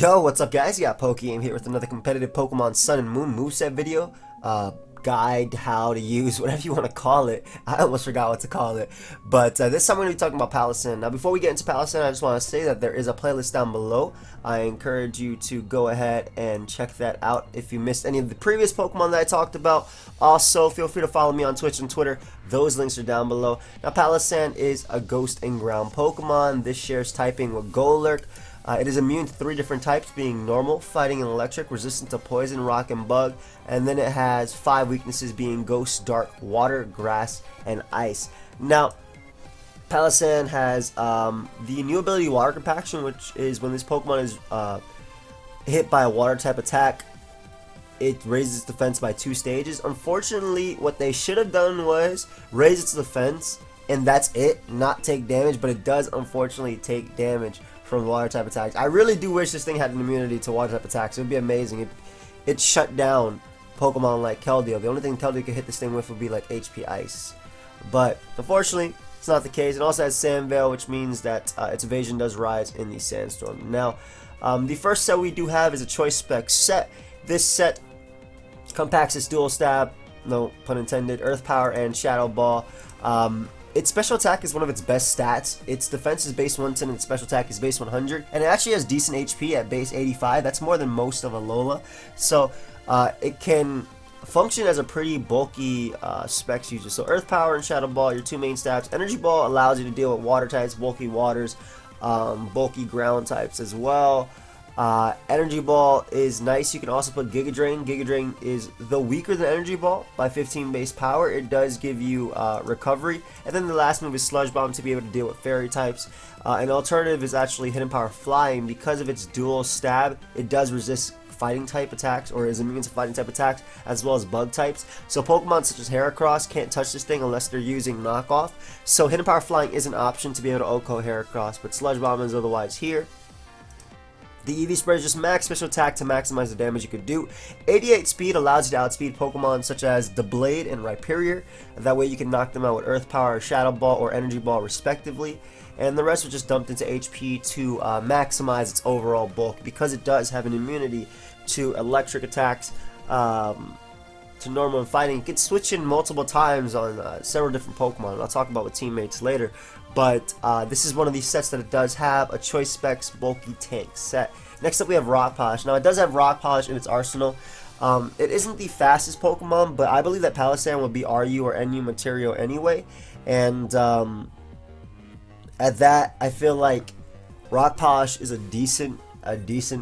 Yo, what's up guys? You got PokeaimMD here with another competitive Pokemon Sun and Moon moveset video. Guide, how to use, whatever you want to call it. I almost forgot what to call it. But this time we're going to be talking about Palossand. Now before we get into Palossand, I just want to say that there is a playlist down below. I encourage you to go ahead and check that out if you missed any of the previous Pokemon that I talked about. Also, feel free to follow me on Twitch and Twitter. Those links are down below. Now Palossand is a ghost and ground Pokemon. This shares typing with Golurk. It is immune to 3 different types, being normal, fighting, and electric, resistant to poison, rock, and bug. And then it has 5 weaknesses, being ghost, dark, water, grass, and ice. Now, Palossand has the new ability Water Compaction, which is when this Pokemon is hit by a water type attack, it raises its defense by 2 stages. Unfortunately, what they should have done was raise its defense, and that's it, not take damage, but it does unfortunately take damage from water type attacks. I really do wish this thing had an immunity to water type attacks. It would be amazing. It shut down Pokemon like Keldeo. The only thing Keldeo could hit this thing with would be like HP Ice. But unfortunately, it's not the case. It also has Sand Veil, which means that its evasion does rise in the Sandstorm. Now, the first set we do have is a Choice Spec set. This set compacts its Dual Stab, no pun intended, Earth Power, and Shadow Ball. Its special attack is one of its best stats. Its defense is base 110 and its special attack is base 100. And it actually has decent HP at base 85. That's more than most of Alola. So it can function as a pretty bulky specs user. So Earth Power and Shadow Ball are your 2 main stats. Energy Ball allows you to deal with water types, bulky waters, bulky ground types as well. Energy Ball is nice. You can also put Giga Drain. Giga Drain is the weaker than Energy Ball by 15 base power. It does give you recovery. And then the last move is Sludge Bomb to be able to deal with fairy types. An alternative is actually Hidden Power Flying. Because of its dual stab, it does resist fighting type attacks, or is immune to fighting type attacks, as well as bug types. So Pokemon such as Heracross can't touch this thing unless they're using knockoff. So Hidden Power Flying is an option to be able to OHKO Heracross, but Sludge Bomb is otherwise here. The EV Spray is just max special attack to maximize the damage you could do. 88 speed allows you to outspeed Pokemon such as the Blade and Rhyperior. That way you can knock them out with Earth Power, Shadow Ball, or Energy Ball respectively. And the rest are just dumped into HP to maximize its overall bulk, because it does have an immunity to electric attacks, to normal and fighting. It can switch in multiple times on several different Pokemon, and I'll talk about with teammates later. But this is one of these sets that it does have a Choice Specs bulky tank set. Next up we have Rock Polish. Now it does have Rock Polish in its arsenal. It isn't the fastest Pokemon, but I believe that Palossand will be RU or NU material anyway. And at that, I feel like Rock Polish is a decent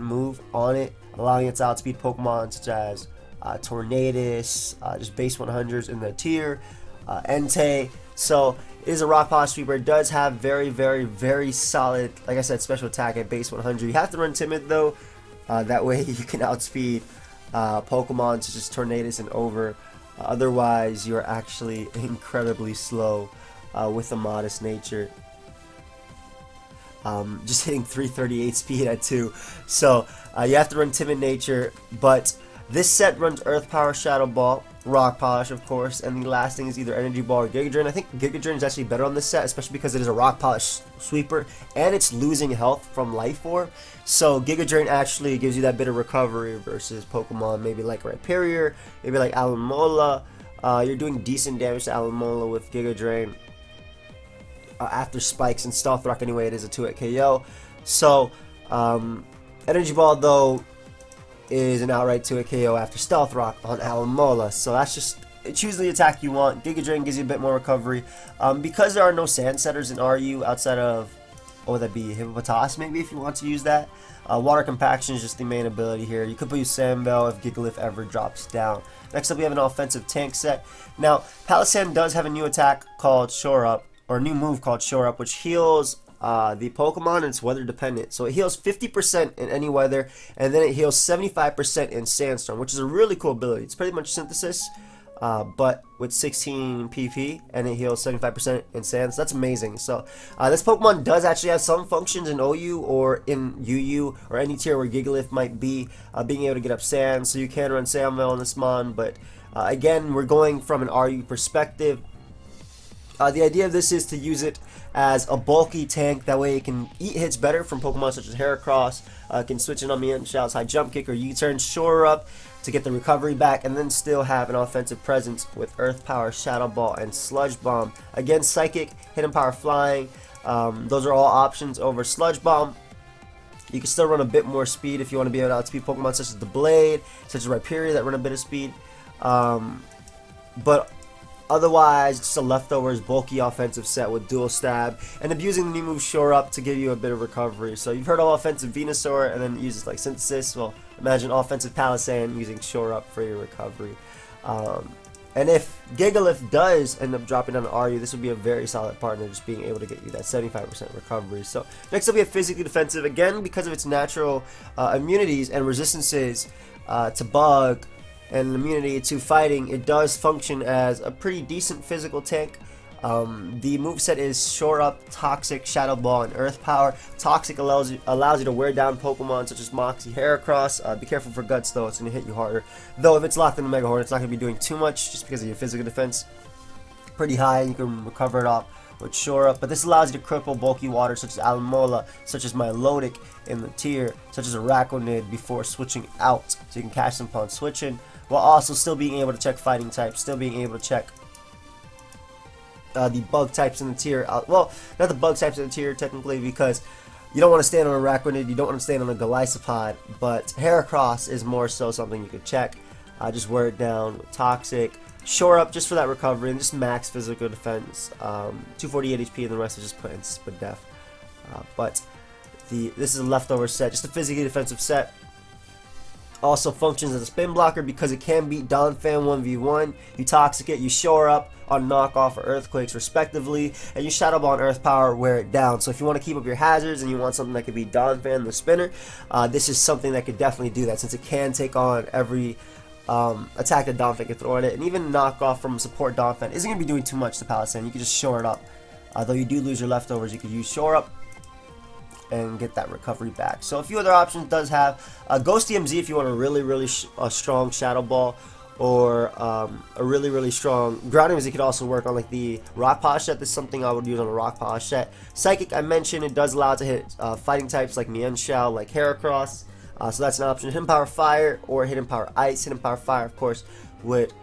move on it, allowing it to outspeed Pokemon such as Tornadus, just base 100s in the tier, Entei. So it is a Rock Polish sweeper. It does have very solid, like I said, special attack at base 100. You have to run Timid though, that way you can outspeed Pokemon such as Tornadus and over. Otherwise, you're actually incredibly slow with a modest nature. Just hitting 338 speed at 2. So you have to run Timid nature, but this set runs Earth Power, Shadow Ball, Rock Polish, of course, and the last thing is either Energy Ball or Giga Drain. I think Giga Drain is actually better on this set, especially because it is a Rock Polish sweeper, and it's losing health from Life Orb. So Giga Drain actually gives you that bit of recovery versus Pokemon maybe like Rhyperior, maybe like Alomola. You're doing decent damage to Alomola with Giga Drain. After Spikes and Stealth Rock anyway, it is a 2-hit KO. So Energy Ball though is an outright 2-hit KO after Stealth Rock on Alomola. So that's just, choose the attack you want. Giga Drain gives you a bit more recovery. Because there are no Sand Setters in RU outside of, what would that be, Hippopotas maybe if you want to use that. Water Compaction is just the main ability here. You could use Sand Veil if Gigalith ever drops down. Next up we have an offensive tank set. Now Palossand does have a new attack called Shore Up, or a new move called Shore Up, which heals the Pokemon, and it's weather dependent. So it heals 50% in any weather, and then it heals 75% in Sandstorm, which is a really cool ability. It's pretty much Synthesis, but with 16 PP, and it heals 75% in Sands. That's amazing. So this Pokemon does actually have some functions in OU or in UU or any tier where Gigalith might be, being able to get up Sand, so you can run Sandveil on this Mon, but again, we're going from an RU perspective. The idea of this is to use it as a bulky tank. That way it can eat hits better from Pokemon such as Heracross, can switch in on Mienshaw's high jump kick or U-turn, shore up to get the recovery back, and then still have an offensive presence with Earth Power, Shadow Ball, and Sludge Bomb. Again, Psychic, Hidden Power, Flying, those are all options over Sludge Bomb. You can still run a bit more speed if you want to be able to outspeed Pokemon such as the Blade, such as Rhyperior that run a bit of speed. But otherwise, just a leftovers bulky offensive set with dual stab and abusing the new move Shore Up to give you a bit of recovery. So you've heard of offensive Venusaur and then it uses like Synthesis. Well, imagine offensive Palossand using Shore Up for your recovery. And if Gigalith does end up dropping down to RU, this would be a very solid partner, just being able to get you that 75% recovery. So next up we have physically defensive, again because of its natural immunities and resistances to bug and immunity to fighting. It does function as a pretty decent physical tank. The moveset is Shore Up, Toxic, Shadow Ball, and Earth Power. Toxic allows you to wear down Pokemon such as Moxie, Heracross. Be careful for Guts though, it's going to hit you harder. Though if it's locked in the Mega Horn, it's not going to be doing too much just because of your physical defense. Pretty high, and you can recover it off with Shore Up. But this allows you to cripple bulky water such as Alamola, such as Milotic in the tier, such as Araquanid before switching out. So you can catch them upon switching, while also still being able to check fighting types, still being able to check the bug types in the tier. Well, not the bug types in the tier technically, because you don't want to stand on a Araquanid, you don't want to stand on a Golisopod, but Heracross is more so something you could check. Just wear it down with Toxic, Shore Up just for that recovery, and just max physical defense. 248 HP, and the rest is just put in Spit Def. But this is a leftover set, just a physically defensive set. Also functions as a spin blocker because it can beat Donphan 1v1. You Toxic it, you Shore Up on Knockoff or Earthquakes respectively, and you Shadow Ball and Earth Power, wear it down. So if you want to keep up your hazards and you want something that could be Donphan the spinner, this is something that could definitely do that, since it can take on every attack that Donphan can throw at it, and even Knockoff from support Donphan isn't going to be doing too much to Palossand. You can just Shore it up. Though you do lose your leftovers, you could use Shore Up and get that recovery back. So a few other options does have Ghost DMZ if you want a really strong Shadow Ball, or a really strong grounding music. Could also work on like the Rock Polish set. This is something I would use on a Rock Polish set. Psychic, I mentioned, it does allow it to hit fighting types like Mienshao, like Heracross, so that's an option. Hidden Power Fire or Hidden Power Ice. Hidden Power Fire of course would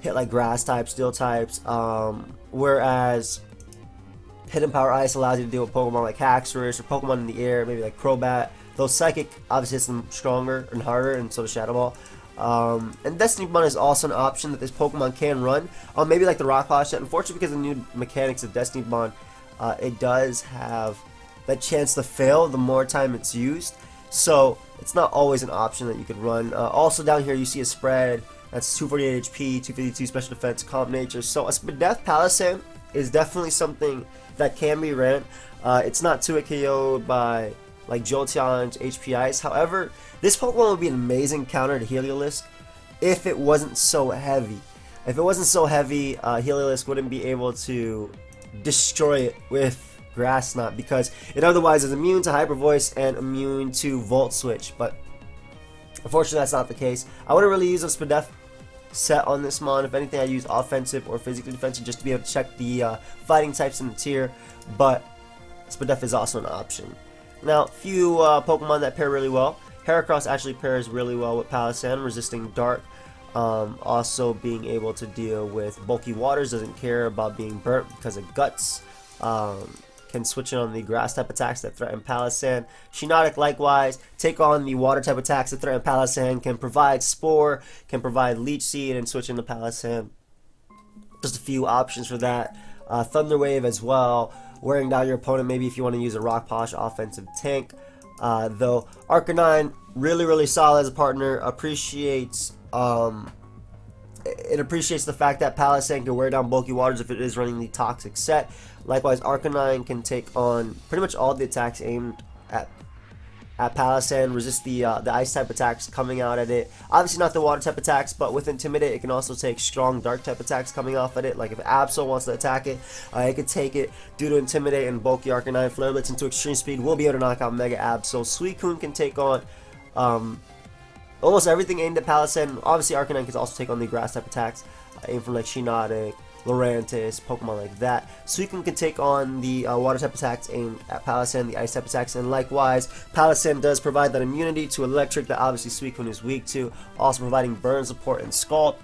hit like grass types, steel types, whereas Hidden Power Ice allows you to deal with Pokemon like Haxorus or Pokemon in the air, maybe like Crobat. Though Psychic obviously hits them stronger and harder, and so does Shadow Ball. And Destiny Bond is also an option that this Pokemon can run on maybe like the Rock Polish set. Unfortunately, because of the new mechanics of Destiny Bond, it does have that chance to fail the more time it's used. So it's not always an option that you could run. Also down here you see a spread that's 248 HP, 252 special defense, calm nature. So a Spadef Palossand is definitely something that can be ran. It's not 2-hit KO'd by like Jolteon's HP Ice. However, this Pokemon would be an amazing counter to Heliolisk if it wasn't so heavy. If it wasn't so heavy, Heliolisk wouldn't be able to destroy it with Grass Knot, because it otherwise is immune to Hyper Voice and immune to Volt Switch. But unfortunately, that's not the case. I wouldn't really use a Spadef set on this mon. If anything, I use offensive or physically defensive just to be able to check the fighting types in the tier, but Spadef is also an option. Now, few Pokemon that pair really well. Heracross actually pairs really well with Palossand, resisting Dark, also being able to deal with bulky waters, doesn't care about being burnt because of Guts, can switch in on the grass type attacks that threaten Palossand. Shiinotic likewise, take on the water type attacks that threaten Palossand, can provide Spore, can provide Leech Seed, and switch into Palossand. Just a few options for that. Thunder Wave as well, wearing down your opponent maybe if you want to use a Rock Polish offensive tank. Though Arcanine, really solid as a partner, appreciates it appreciates the fact that Palossand can wear down bulky waters if it is running the Toxic set. Likewise, Arcanine can take on pretty much all the attacks aimed at Palossand, resist the ice type attacks coming out at it. Obviously not the water type attacks, but with Intimidate it can also take strong dark type attacks coming off at it. Like if Absol wants to attack it, it could take it due to Intimidate and bulky Arcanine. Flare Blitz into extreme speed will be able to knock out Mega Absol. Suicune can take on almost everything aimed at Palossand. Obviously Arcanine can also take on the grass type attacks, aimed from like Shiinotic, Lurantis, Pokemon like that. Suicune can take on the water type attacks aimed at Palossand, the ice type attacks, and likewise, Palossand does provide that immunity to electric that obviously Suicune is weak to, also providing burn support and scald.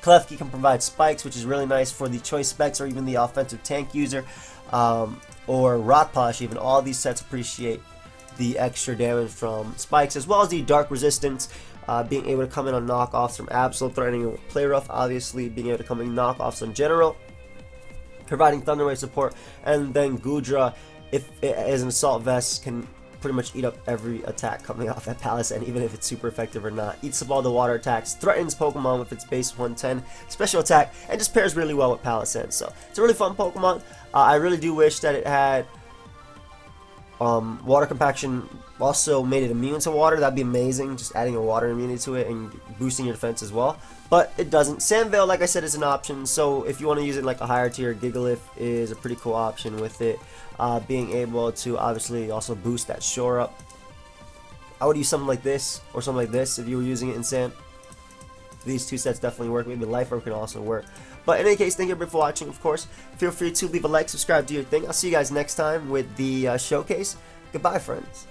Klefki can provide spikes, which is really nice for the choice specs or even the offensive tank user, or Rock Polish even. All these sets appreciate the extra damage from spikes, as well as the dark resistance, being able to come in on knockoffs from Absol, threatening Play Rough, obviously being able to come in knockoffs in general, providing Thunder Wave support, and then Goodra, if it is an Assault Vest, can pretty much eat up every attack coming off at Palossand, even if it's super effective or not. Eats up all the water attacks, threatens Pokemon with its base 110 special attack, and just pairs really well with Palossand. So it's a really fun Pokemon. I really do wish that it had water compaction, also made it immune to water. That'd be amazing, just adding a water immunity to it and boosting your defense as well, but it doesn't. Sandveil, like I said, is an option, so if you want to use it like a higher tier, Gigalith is a pretty cool option with it, being able to obviously also boost that shore up. I would use something like this or something like this if you were using it in Sand. These two sets definitely work. Maybe Life Orb can also work. But in any case, thank you everybody for watching. Of course, feel free to leave a like, subscribe, do your thing. I'll see you guys next time with the showcase. Goodbye, friends.